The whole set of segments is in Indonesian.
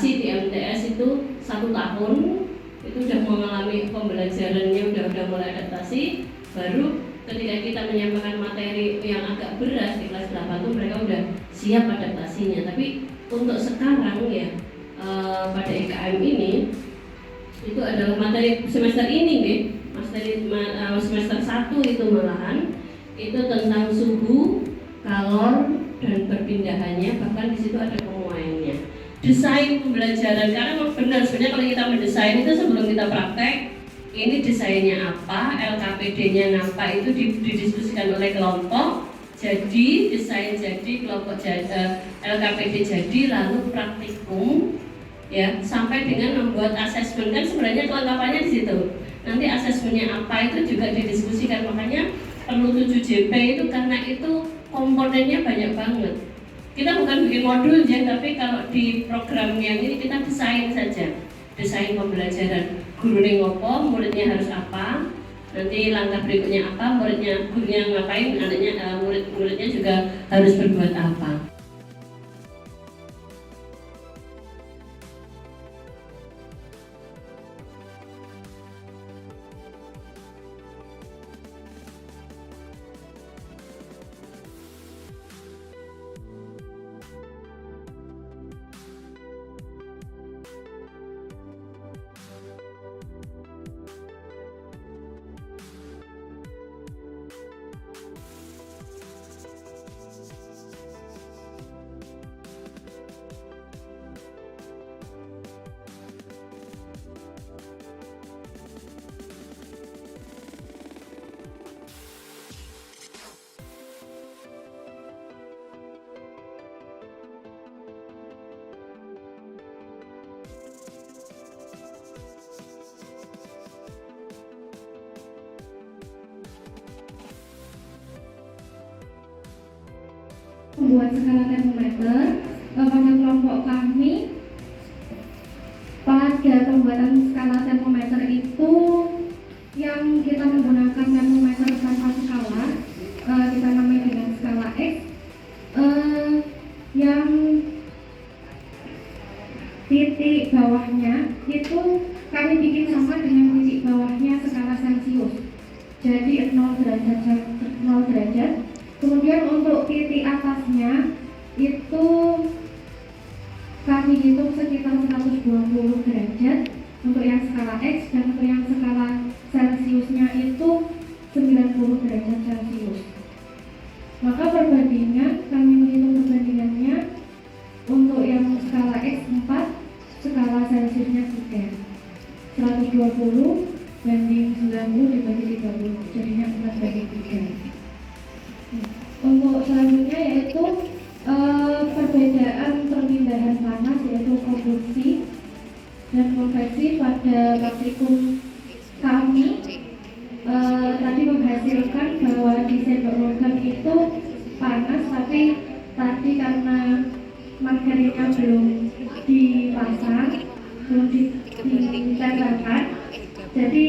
adaptasi di MTS itu 1 tahun, itu sudah mengalami pembelajarannya, udah mulai adaptasi. Baru ketika kita menyampaikan materi yang agak berat di kelas 8 itu mereka udah siap adaptasinya. Tapi untuk sekarang ya pada IKM ini itu adalah materi semester ini nih, semester 1 itu malahan itu tentang suhu, kalor, dan perpindahannya, bahkan di situ ada pemuaiannya. Desain pembelajaran, karena memang benar sebenarnya kalau kita mendesain itu sebelum kita praktek, ini desainnya apa, LKPD-nya apa, itu didiskusikan oleh kelompok. Jadi desain jadi, kelompok jadi, LKPD jadi, lalu praktikum ya, sampai dengan membuat asesmen. Kan sebenarnya kelengkapannya di situ. Nanti asesmennya apa itu juga didiskusikan, makanya perlu 7 JP itu karena itu komponennya banyak banget. Kita bukan bikin modul ya, tapi kalau di program yang ini kita desain saja, desain pembelajaran. Gurunya ngopo, muridnya harus apa, nanti langkah berikutnya apa, gurunya ngapain, anaknya muridnya juga harus berbuat apa. Membuat skala termometer pada kelompok kami. Pada pembuatan skala termometer itu yang kita menggunakan termometer tanpa skala, kita namai dengan skala X, yang titik bawahnya itu kami bikin sama dengan titik bawahnya skala Celsius, jadi 0 derajat. Kemudian untuk titik atasnya itu kami hitung sekitar 120 derajat untuk yang skala X, dan untuk yang skala Celsiusnya itu 90 derajat Celsius. Maka perbandingan, kami menghitung perbandingannya untuk yang skala X 4, skala Celsiusnya 3. 120 banding 90 dibagi 30, jadinya 4 banding 3. Untuk selanjutnya yaitu perbedaan perpindahan panas, yaitu konveksi dan konveksi pada praktikum kami tadi menghasilkan bahwa di sendok logam itu panas, tapi tadi karena margarinnya belum dipasang, belum ditempelkan, jadi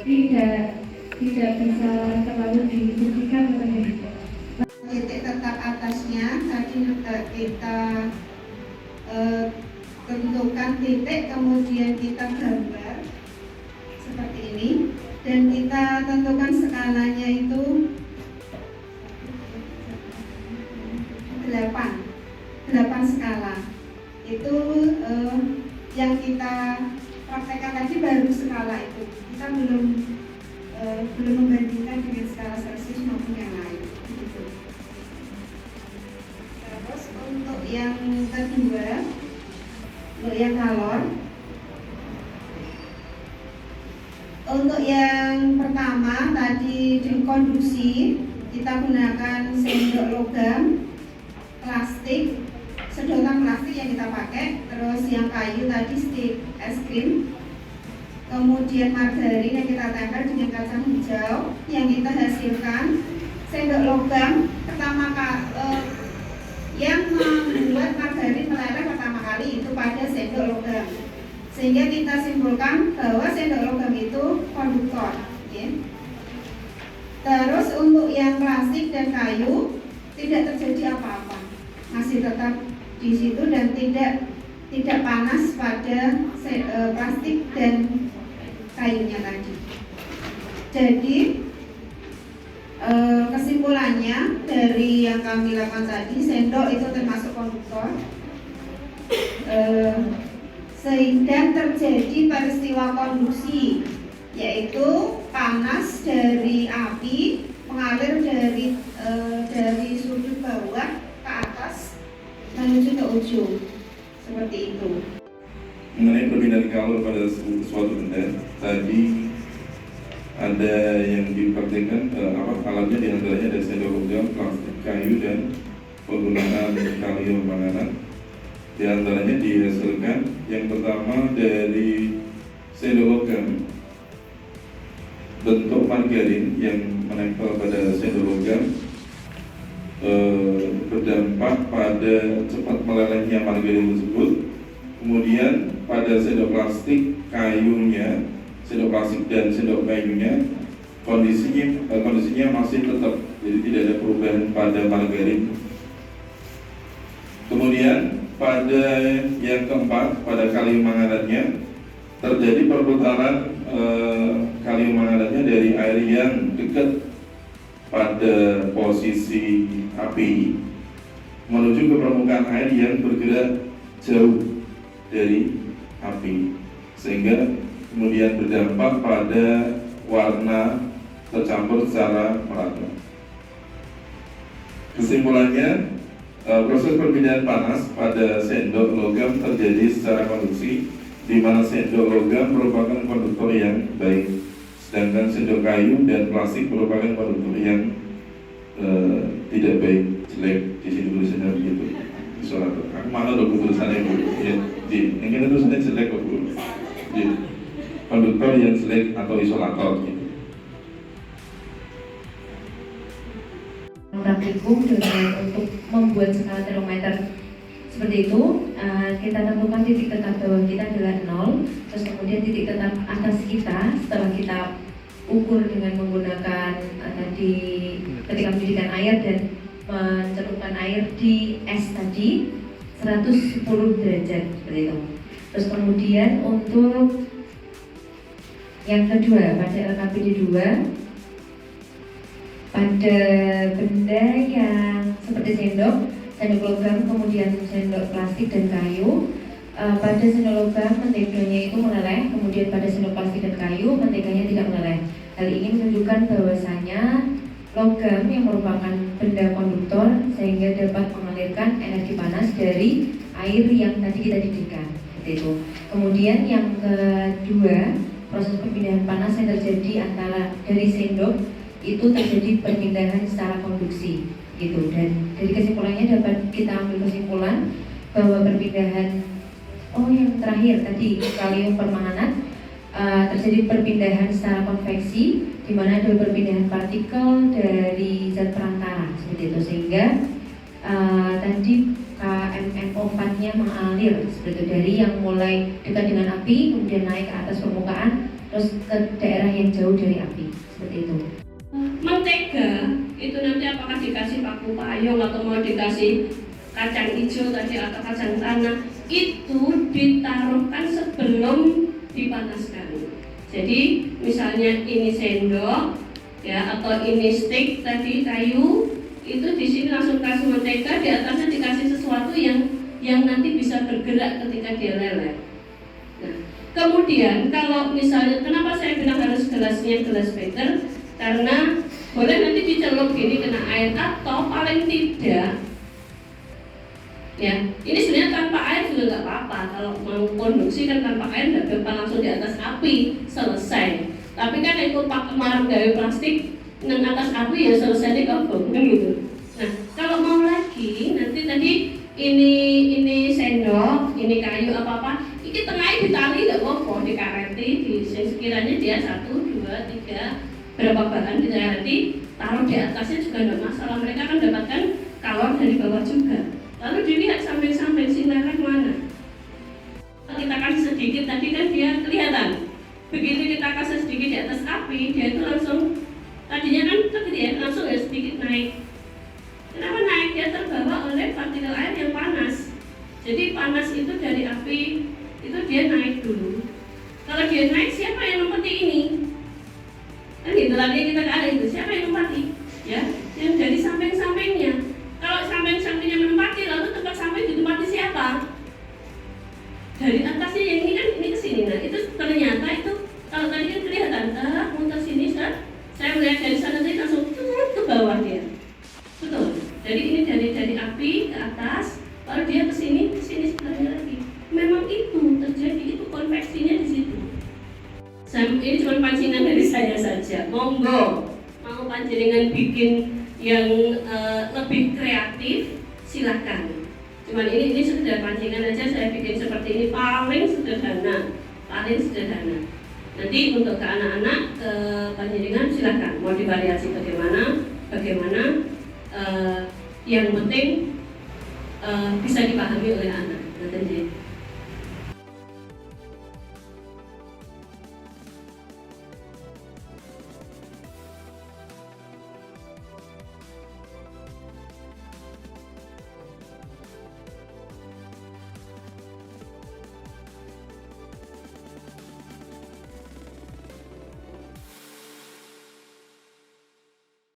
tidak bisa terlalu dibersihkan. Titik tetap atasnya tadi kita tentukan titik, kemudian kita gambar seperti ini, dan kita tentukan skalanya itu 8 skala. Itu yang kita praktekkan tadi baru skala itu, kita belum membandingkan dengan skala Celsius maupun yang lain. Gitu. Terus untuk yang kedua, untuk yang kalor, untuk yang pertama tadi di konduksi kita gunakan sendok logam, plastik, sedotan plastik yang kita pakai, terus yang kayu tadi stik es krim. Kemudian margarin yang kita tempel dengan kacang hijau yang kita hasilkan. Sendok logam pertama kali yang membuat margarin meleleh pertama kali itu pada sendok logam, sehingga kita simpulkan bahwa sendok logam itu konduktor. Okay. Terus untuk yang plastik dan kayu tidak terjadi apa-apa, masih tetap di situ dan tidak tidak panas pada plastik dan kayunya tadi. Jadi kesimpulannya dari yang kami lakukan tadi, sendok itu termasuk konduktor, sehingga terjadi peristiwa konduksi, yaitu panas dari api mengalir dari sudut bawah ke atas menuju ke ujung, seperti itu. Mengenai perbedaan kalor pada suatu benda, tadi ada yang dipraktikkan alatnya diantaranya ada sendok logam, plastik, kayu, dan penggunaan kalium manganat. Di antaranya dihasilkan yang pertama dari sendok logam, bentuk margarin yang menempel pada sendok logam berdampak pada cepat melelehnya margarin tersebut. Kemudian pada sendok plastik kayunya, sendok plastik dan sendok kayunya kondisinya masih tetap, jadi tidak ada perubahan pada margarin. Kemudian pada yang keempat, pada kalium manganatnya, terjadi perputaran kalium manganatnya dari air yang dekat pada posisi api menuju ke permukaan air yang bergerak jauh dari api, sehingga kemudian berdampak pada warna tercampur secara merata. Kesimpulannya, proses perbedaan panas pada sendok logam terjadi secara konduksi, di mana sendok logam merupakan konduktor yang baik, sedangkan sendok kayu dan plastik merupakan konduktor yang tidak baik, jelek. Di sini tulisannya begitu. Isolator. Aku mana dong tulisannya Bu? Ya, yang ini tulisannya jelek kok Bu. Ya. Konduktor yang jelek atau isolator gitu. Praktikum dengan untuk membuat skala termometer seperti itu, kita tentukan titik tetap bawah kita adalah 0, terus kemudian titik tetap atas kita setelah kita ukur dengan menggunakan tadi ketika mendidihkan air dan mencelupkan air di es tadi 110 derajat seperti itu. Terus kemudian untuk yang kedua, pada LKPD 2, pada benda yang seperti sendok logam, kemudian sendok plastik dan kayu, pada sendok logam menteganya itu meleleh, kemudian pada sendok plastik dan kayu menteganya tidak meleleh. Hal ini menunjukkan bahwasanya logam yang merupakan benda konduktor sehingga dapat mengalirkan energi panas dari air yang tadi kita didihkan. Itu. Kemudian yang kedua, proses perpindahan panas yang terjadi antara dari sendok itu terjadi perpindahan secara konduksi gitu, dan dari kesimpulannya dapat kita ambil kesimpulan bahwa perpindahan yang terakhir tadi kalium permanganat terjadi perpindahan secara konveksi, di mana ada perpindahan partikel dari zat perantara seperti itu, sehingga tadi KMNO4-nya mengalir seperti itu, dari yang mulai dekat dengan api kemudian naik ke atas permukaan terus ke daerah yang jauh dari api seperti itu. Mentega itu nanti apakah dikasih paku payung atau mau dikasih kacang hijau tadi atau kacang tanah, itu ditaruhkan sebelum dipanaskan. Jadi misalnya ini sendok ya atau ini stick tadi kayu, itu di sini langsung kasih mentega, di atasnya dikasih sesuatu yang nanti bisa bergerak ketika dia leleh. Nah, kemudian kalau misalnya kenapa saya bilang harus gelasnya gelas beker, karena boleh nanti dicelup gini kena air, atau paling tidak ya ini sebenarnya tanpa air juga nggak apa-apa. Kalau mau konduksi kan tanpa air nggak gampang langsung di atas api selesai. Tapi kan itu pakai marang gawe plastik nang atas api ya selesai deh kan gitu. Nah kalau mau lagi nanti tadi ini sendok, ini kayu apa ini tengahnya ditali nggak apa-apa, dikareti di sekiranya dia 1, 2, 3 berapa bahan dikareti, taruh di atasnya juga tidak masalah. Mereka kan dapatkan kalor dari bawah juga. Lalu dilihat samping-samping si leleh mana. Kita kasih sedikit tadi kan dia kelihatan. Begitu kita kasih sedikit di atas api, dia itu langsung tadinya kan kemudian langsung sedikit naik. Kenapa naik? Dia terbawa oleh partikel air yang panas. Jadi panas itu dari api itu dia naik dulu. Kalau dia naik, siapa yang nempati ini? Kan gitu tadi kita ada itu, siapa yang nempati? Ya, yang dari samping-sampingnya. Kalau samping-sampingnya menempati, lalu tempat samping ditempati siapa? Dari atasnya yang ini kan ini ke sini. Nah, itu ternyata itu kalau tadi kan kelihatan muter sini kan. Saya melihat dari sana tadi langsung ke bawah dia. Betul. Jadi ini dari api ke atas, lalu dia ke sini sebelahnya lagi. Memang itu terjadi, itu konveksinya di situ. Ini cuma pancingan dari saya saja. Monggo mau panjenengan bikin yang lebih kreatif, silahkan. Cuman ini sudah pancingan aja, saya bikin seperti ini paling sederhana. Nanti untuk ke anak-anak, ke panjenengan silahkan mau divariasi bagaimana yang penting bisa dipahami oleh anak. Nanti